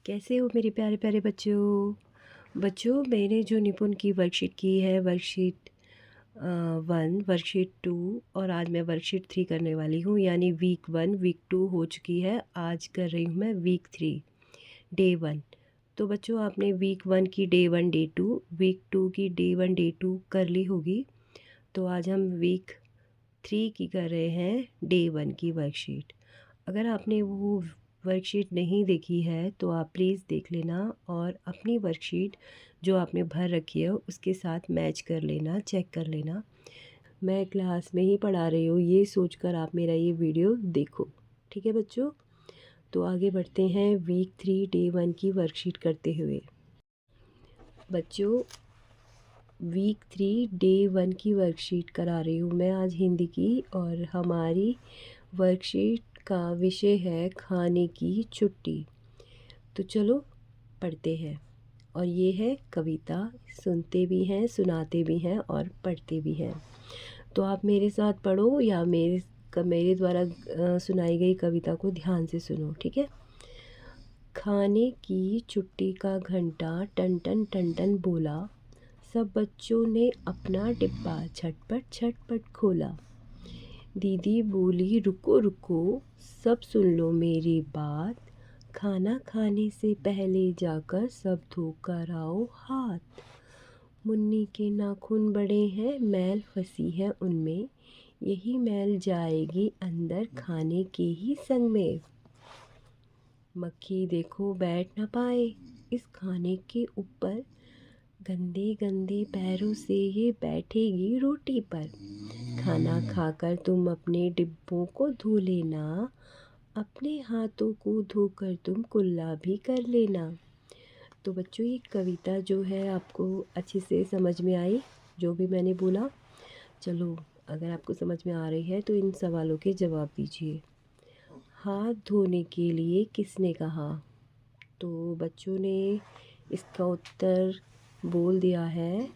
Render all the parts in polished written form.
कैसे हो मेरे प्यारे प्यारे बच्चों। मैंने जो निपुण की वर्कशीट की है, वर्कशीट 1, वर्कशीट 2 और आज मैं वर्कशीट 3 करने वाली हूँ। यानी वीक 1 वीक 2 हो चुकी है, आज कर रही हूँ मैं वीक 3 डे 1। तो बच्चों, आपने वीक 1 की डे 1 डे 2, वीक 2 की डे 1 डे 2 कर ली होगी। तो आज हम वीक 3 की कर रहे हैं, डे 1 की वर्कशीट। अगर आपने वो वर्कशीट नहीं देखी है तो आप प्लीज़ देख लेना और अपनी वर्कशीट जो आपने भर रखी है उसके साथ मैच कर लेना, चेक कर लेना। मैं क्लास में ही पढ़ा रही हूँ, ये सोचकर आप मेरा ये वीडियो देखो। ठीक है बच्चों, तो आगे बढ़ते हैं वीक 3 डे 1 की वर्कशीट करते हुए। बच्चों, वीक 3 डे 1 की वर्कशीट करा रही हूँ मैं आज हिंदी की, और हमारी वर्कशीट का विषय है खाने की छुट्टी। तो चलो पढ़ते हैं। और ये है कविता, सुनते भी हैं, सुनाते भी हैं और पढ़ते भी हैं। तो आप मेरे साथ पढ़ो या मेरे द्वारा सुनाई गई कविता को ध्यान से सुनो, ठीक है। खाने की छुट्टी का घंटा टन टन टन टन बोला, सब बच्चों ने अपना डिब्बा झटपट झटपट खोला। दीदी बोली रुको रुको, सब सुन लो मेरी बात, खाना खाने से पहले जाकर सब धोकर आओ हाथ। मुन्नी के नाखून बड़े हैं, मैल फंसी है उनमें, यही मैल जाएगी अंदर खाने के ही संग में। मक्खी देखो बैठ न पाए इस खाने के ऊपर, गंदे गंदे पैरों से ये बैठेगी रोटी पर। खाना खाकर तुम अपने डिब्बों को धो लेना, अपने हाथों को धोकर तुम कुल्ला भी कर लेना। तो बच्चों, ये कविता जो है आपको अच्छे से समझ में आई, जो भी मैंने बोला। चलो, अगर आपको समझ में आ रही है तो इन सवालों के जवाब दीजिए। हाथ धोने के लिए किसने कहा? तो बच्चों ने इसका उत्तर बोल दिया है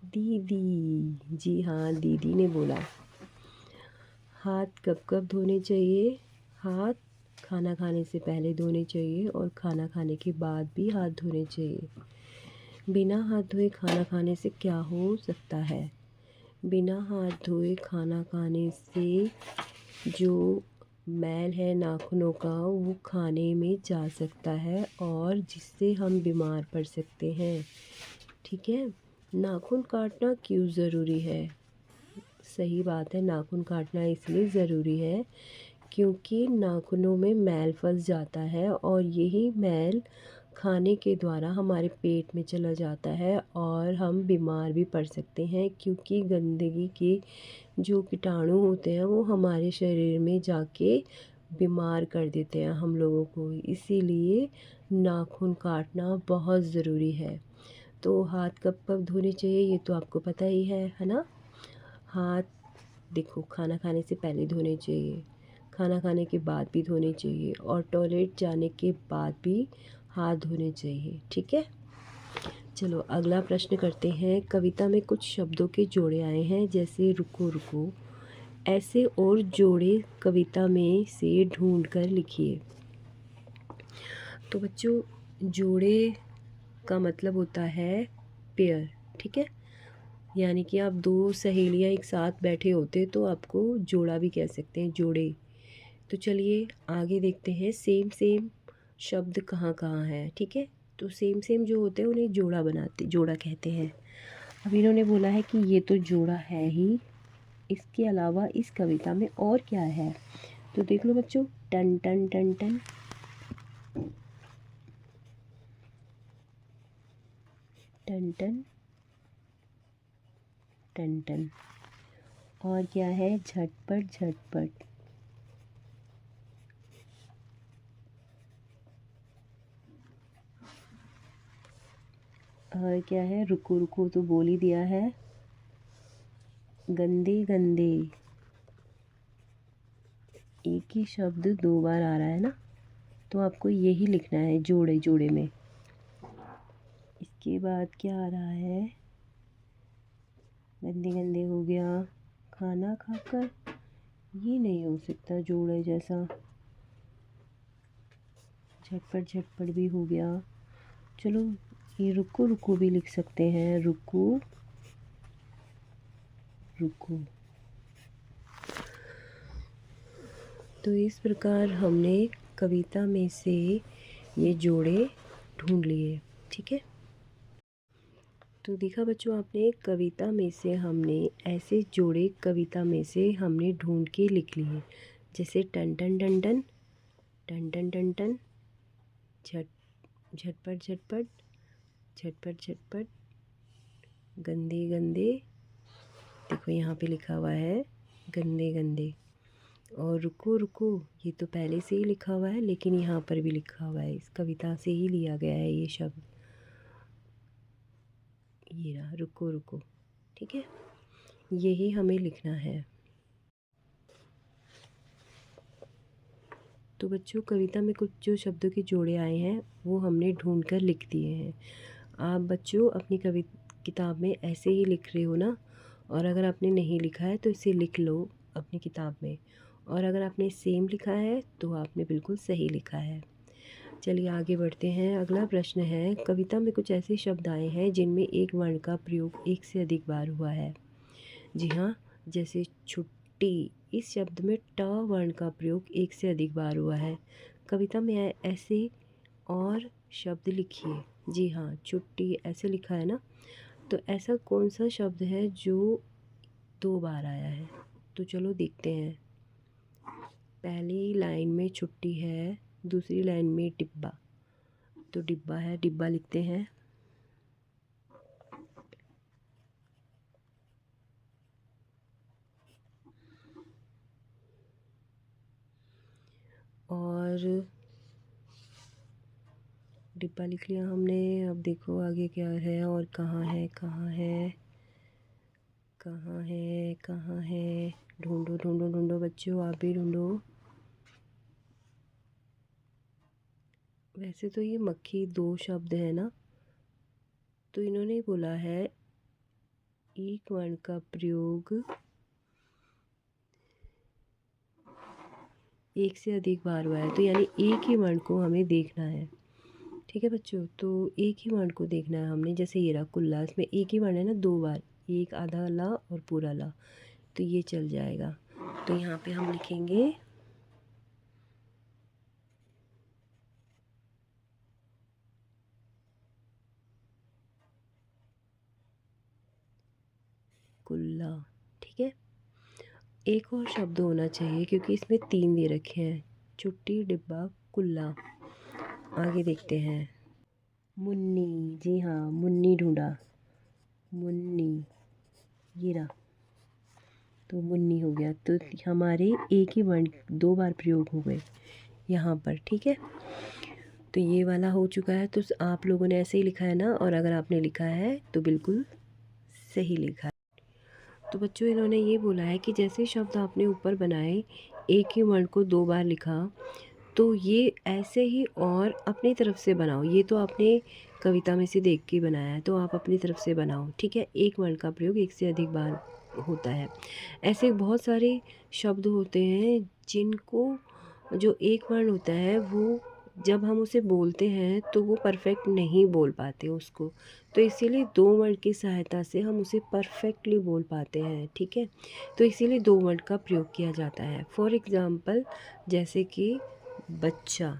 दीदी। जी हाँ, दीदी ने बोला। हाथ कब कब धोने चाहिए? हाथ खाना खाने से पहले धोने चाहिए और खाना खाने के बाद भी हाथ धोने चाहिए। बिना हाथ धोए खाना खाने से क्या हो सकता है? बिना हाथ धोए खाना खाने से जो मैल है नाखूनों का वो खाने में जा सकता है और जिससे हम बीमार पड़ सकते हैं। ठीक है। नाखून काटना क्यों ज़रूरी है? सही बात है, नाखून काटना इसलिए ज़रूरी है क्योंकि नाखूनों में मैल फंस जाता है और यही मैल खाने के द्वारा हमारे पेट में चला जाता है और हम बीमार भी पड़ सकते हैं, क्योंकि गंदगी के जो कीटाणु होते हैं वो हमारे शरीर में जाके बीमार कर देते हैं हम लोगों को। इसीलिए नाखून काटना बहुत ज़रूरी है। तो हाथ कब कब धोने चाहिए ये तो आपको पता ही है ना। हाथ देखो, खाना खाने से पहले धोने चाहिए, खाना खाने के बाद भी धोने चाहिए और टॉयलेट जाने के बाद भी हाथ धोने चाहिए। ठीक है। चलो अगला प्रश्न करते हैं। कविता में कुछ शब्दों के जोड़े आए हैं, जैसे रुको रुको। ऐसे और जोड़े कविता में से ढूंढ कर लिखिए। तो बच्चों, जोड़े का मतलब होता है पेयर। ठीक है। यानी कि आप दो सहेलियां एक साथ बैठे होते तो आपको जोड़ा भी कह सकते हैं, जोड़े। तो चलिए आगे देखते हैं सेम सेम शब्द कहाँ कहाँ हैं। ठीक है। तो सेम सेम जो होते हैं उन्हें जोड़ा कहते हैं। अब इन्होंने बोला है कि ये तो जोड़ा है ही, इसके अलावा इस कविता में और क्या है। तो देख लो बच्चों, टन टन टन टन, टन टन टन टन। और क्या है? झटपट झटपट। और क्या है? रुको रुको तो बोल ही दिया है। गंदे गंदे, एक ही शब्द दो बार आ रहा है ना, तो आपको यही लिखना है जोड़े जोड़े में। इसके बाद क्या आ रहा है? गंदे गंदे हो गया, खाना खाकर, ये नहीं हो सकता जोड़े जैसा। झटपट झटपट भी हो गया। चलो ये रुको रुको भी लिख सकते हैं, रुको रुको। तो इस प्रकार हमने कविता में से ये जोड़े ढूंढ लिए। ठीक है, तो देखा बच्चों आपने, कविता में से हमने ऐसे जोड़े कविता में से हमने ढूंढ के लिख लिए, जैसे टन टन टन टन, टन टन टन टन, झट झटपट झटपट, झटपट झटपट, गंदे गंदे, देखो यहाँ पे लिखा हुआ है गंदे गंदे। और रुको रुको, ये तो पहले से ही लिखा हुआ है, लेकिन यहाँ पर भी लिखा हुआ है, इस कविता से ही लिया गया है ये शब्द, ये रहा रुको रुको। ठीक है, यही हमें लिखना है। तो बच्चों कविता में कुछ जो शब्दों के जोड़े आए हैं वो हमने ढूंढ कर लिख दिए हैं। आप बच्चों अपनी किताब में ऐसे ही लिख रहे हो ना, और अगर आपने नहीं लिखा है तो इसे लिख लो अपनी किताब में, और अगर आपने सेम लिखा है तो आपने बिल्कुल सही लिखा है। चलिए आगे बढ़ते हैं। अगला प्रश्न है, कविता में कुछ ऐसे शब्द आए हैं जिनमें एक वर्ण का प्रयोग एक से अधिक बार हुआ है। जी हाँ, जैसे छुट्टी, इस शब्द में ट वर्ण का प्रयोग एक से अधिक बार हुआ है। कविता में ऐसे और शब्द लिखिए। जी हाँ, छुट्टी ऐसे लिखा है ना, तो ऐसा कौन सा शब्द है जो 2 बार आया है? तो चलो देखते हैं। पहली लाइन में छुट्टी है, दूसरी लाइन में डिब्बा, तो डिब्बा है, डिब्बा लिखते हैं। और डिब्बा लिख लिया हमने। अब देखो आगे क्या है, और कहाँ है कहाँ है कहाँ है कहाँ है, ढूंढो ढूंढो ढूंढो बच्चों, आप भी ढूंढो। वैसे तो ये मक्खी 2 शब्द है ना, तो इन्होंने बोला है एक वर्ण का प्रयोग एक से अधिक बार हुआ है, तो यानी एक ही वर्ण को हमें देखना है। ठीक है बच्चों, तो एक ही वर्ण को देखना है हमने। जैसे ये रहा कुल्ला, इसमें एक ही वर्ण है ना, 2 बार, एक आधा ला और पूरा ला, तो ये चल जाएगा। तो यहाँ पे हम लिखेंगे कुल्ला। ठीक है, एक और शब्द होना चाहिए क्योंकि इसमें 3 दे रखे हैं, छुट्टी, डिब्बा, कुल्ला। आगे देखते हैं, मुन्नी। जी हाँ, मुन्नी ढूंढा, मुन्नी, ये रहा, तो मुन्नी हो गया। तो हमारे एक ही वर्ण 2 बार प्रयोग हो गए यहाँ पर। ठीक है, तो ये वाला हो चुका है। तो आप लोगों ने ऐसे ही लिखा है ना, और अगर आपने लिखा है तो बिल्कुल सही लिखा है। तो बच्चों इन्होंने ये बोला है कि जैसे शब्द आपने ऊपर बनाए, एक ही वर्ण को 2 बार लिखा, तो ये ऐसे ही और अपनी तरफ से बनाओ। ये तो आपने कविता में से देख के बनाया है, तो आप अपनी तरफ से बनाओ। ठीक है, एक वर्ण का प्रयोग एक से अधिक बार होता है। ऐसे बहुत सारे शब्द होते हैं जिनको, जो एक वर्ण होता है वो जब हम उसे बोलते हैं तो वो परफेक्ट नहीं बोल पाते उसको, तो इसीलिए 2 वर्ण की सहायता से हम उसे परफेक्टली बोल पाते हैं। ठीक है, तो इसीलिए 2 वर्ण का प्रयोग किया जाता है। फॉर एग्ज़ाम्पल जैसे कि बच्चा।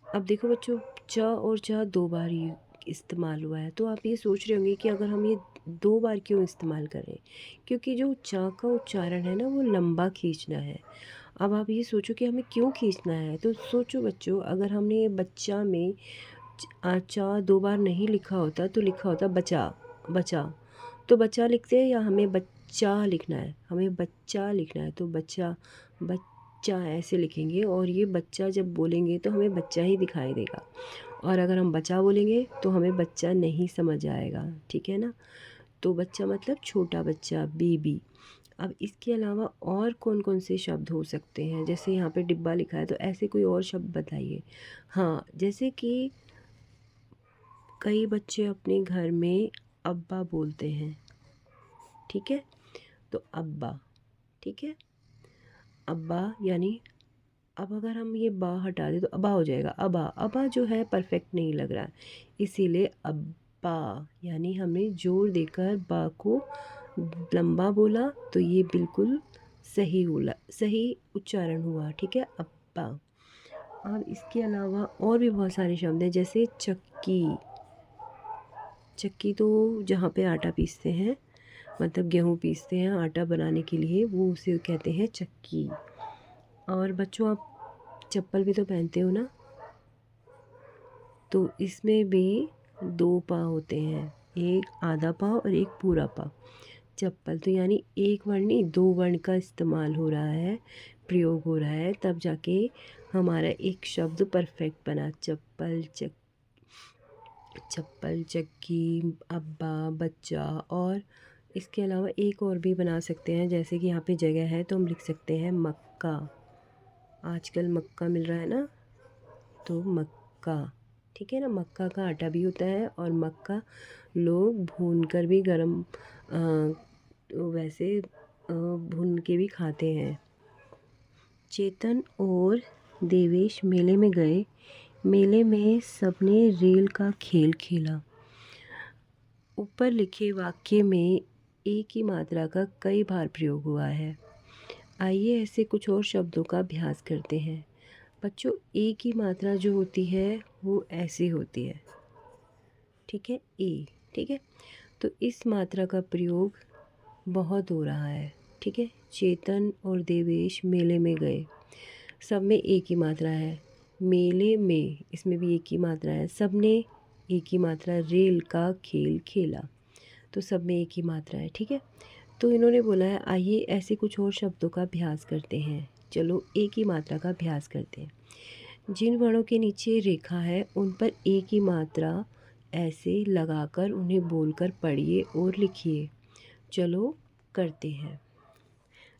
अब देखो बच्चों, च और चा 2 बार ही इस्तेमाल हुआ है, तो आप ये सोच रहे होंगे कि अगर हम ये 2 बार क्यों इस्तेमाल करें, क्योंकि जो चा का उच्चारण है ना वो लंबा खींचना है। अब आप ये सोचो कि हमें क्यों खींचना है, तो सोचो बच्चों, अगर हमने बच्चा में चा 2 बार नहीं लिखा होता तो लिखा होता बचा, बचा, तो बच्चा लिखते हैं, या हमें बच्चा लिखना है, हमें बच्चा लिखना है, तो बच्चा बच्चा ऐसे लिखेंगे, और ये बच्चा जब बोलेंगे तो हमें बच्चा ही दिखाई देगा, और अगर हम बच्चा बोलेंगे तो हमें बच्चा नहीं समझ आएगा। ठीक है ना, तो बच्चा मतलब छोटा बच्चा, बेबी। अब इसके अलावा और कौन कौन से शब्द हो सकते हैं? जैसे यहाँ पे डिब्बा लिखा है, तो ऐसे कोई और शब्द बताइए। हाँ, जैसे कि कई बच्चे अपने घर में अब्बा बोलते हैं। ठीक है, तो अब्बा। ठीक है, अब्बा यानी अब अगर हम ये बा हटा दें तो अबा हो जाएगा। अबा अबा जो है परफेक्ट नहीं लग रहा है, इसीलिए अब्बा यानी हमने जोर देकर बा को लंबा बोला तो ये बिल्कुल सही हुआ, सही उच्चारण हुआ। ठीक है, अब्बा। और इसके अलावा और भी बहुत सारे शब्द हैं, जैसे चक्की। चक्की तो जहाँ पे आटा पीसते हैं, मतलब गेहूँ पीसते हैं आटा बनाने के लिए, वो उसे कहते हैं चक्की। और बच्चों, आप चप्पल भी तो पहनते हो ना, तो इसमें भी दो पाँव होते हैं, एक आधा पाँव और एक पूरा पाँव। चप्पल तो यानी एक वर्ण नहीं, दो वर्ण का इस्तेमाल हो रहा है, प्रयोग हो रहा है, तब जाके हमारा एक शब्द परफेक्ट बना। चप्पल, चक्की, अब्बा, बच्चा। और इसके अलावा एक और भी बना सकते हैं, जैसे कि यहाँ पे जगह है तो हम लिख सकते हैं मक्का। आजकल मक्का मिल रहा है ना, तो मक्का। ठीक है ना, मक्का का आटा भी होता है और मक्का लोग भून कर भी गरम वैसे भून के भी खाते हैं। चेतन और देवेश मेले में गए। मेले में सबने रेल का खेल खेला। ऊपर लिखे वाक्य में एक ही मात्रा का कई बार प्रयोग हुआ है। आइए ऐसे कुछ और शब्दों का अभ्यास करते हैं। बच्चों, एक ही मात्रा जो होती है वो ऐसी होती है। ठीक है, ए। ठीक है, तो इस मात्रा का प्रयोग बहुत हो रहा है। ठीक है, चेतन और देवेश मेले में गए। सब में एक ही मात्रा है। मेले में, इसमें भी एक ही मात्रा है। सब ने एक ही मात्रा। रेल का खेल खेला, तो सब में एक ही मात्रा है। ठीक है, तो इन्होंने बोला है आइए ऐसे कुछ और शब्दों का अभ्यास करते हैं। चलो एक ही मात्रा का अभ्यास करते हैं। जिन वर्णों के नीचे रेखा है उन पर एक ही मात्रा ऐसे लगाकर उन्हें बोलकर पढ़िए और लिखिए। चलो करते हैं।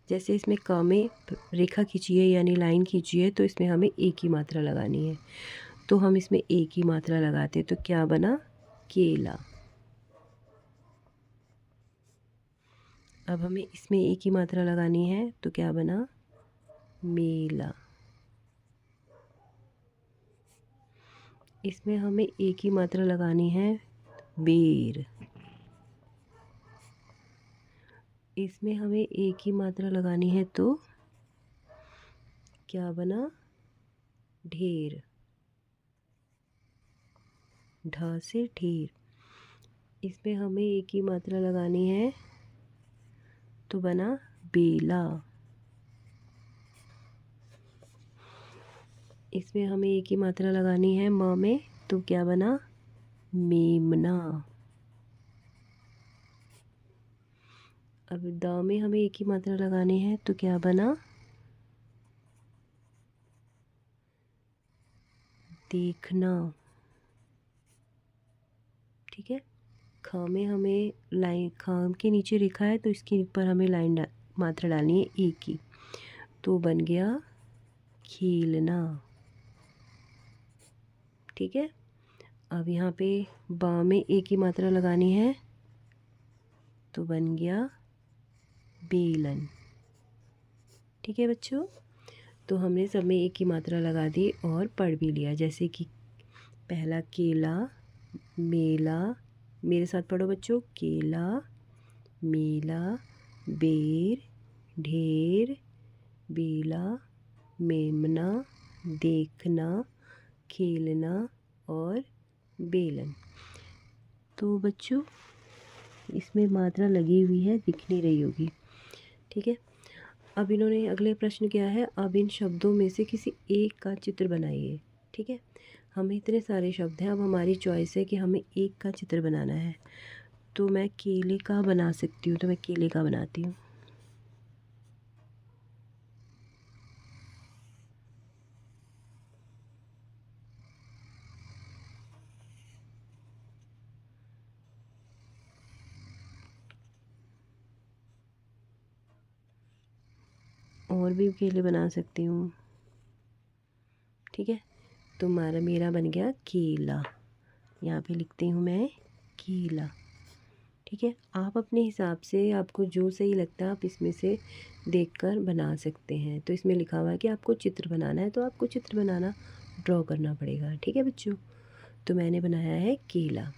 जैसे इसमें क में रेखा खींची है यानी लाइन खींची है, तो इसमें हमें एक ही मात्रा लगानी है। तो हम इसमें एक ही मात्रा लगाते तो क्या बना? केला। अब हमें इसमें एक ही मात्रा लगानी है तो क्या बना? मेला। इसमें हमें एक ही मात्रा लगानी है, बेर। इसमें हमें एक ही मात्रा लगानी है तो क्या बना? ढेर। ढ से ढेर। इसमें हमें एक ही मात्रा लगानी है तो बना बेला। इसमें हमें एक ही मात्रा लगानी है म में, तो क्या बना? मेमना। अब द में हमें एक ही मात्रा लगानी है तो क्या बना? देखना। ठीक है, ख में हमें लाइन, ख के नीचे रेखा है तो इसके ऊपर हमें लाइन मात्रा डालनी है एक ही, तो बन गया खेलना। ठीक है, अब यहाँ पे बा में एक ही मात्रा लगानी है तो बन गया बेलन। ठीक है बच्चों, तो हमने सब में एक ही मात्रा लगा दी और पढ़ भी लिया। जैसे कि पहला केला, मेला। मेरे साथ पढ़ो बच्चों, केला, मेला, बेर, ढेर, बेला, मेमना, देखना, खेलना और बेलन। तो बच्चों, इसमें मात्रा लगी हुई है, दिख नहीं रही होगी। ठीक है, अब इन्होंने अगले प्रश्न किया है, अब इन शब्दों में से किसी एक का चित्र बनाइए। ठीक है, हमें इतने सारे शब्द हैं, अब हमारी चॉइस है कि हमें एक का चित्र बनाना है। तो मैं केले का बना सकती हूँ, तो मैं केले का बनाती हूँ। और भी केले बना सकती हूँ। ठीक है, तो मेरा बन गया केला। यहाँ पे लिखती हूँ मैं केला। ठीक है, आप अपने हिसाब से आपको जो सही लगता है आप इसमें से देखकर बना सकते हैं। तो इसमें लिखा हुआ है कि आपको चित्र बनाना है, तो आपको चित्र बनाना ड्रॉ करना पड़ेगा। ठीक है बच्चों, तो मैंने बनाया है केला।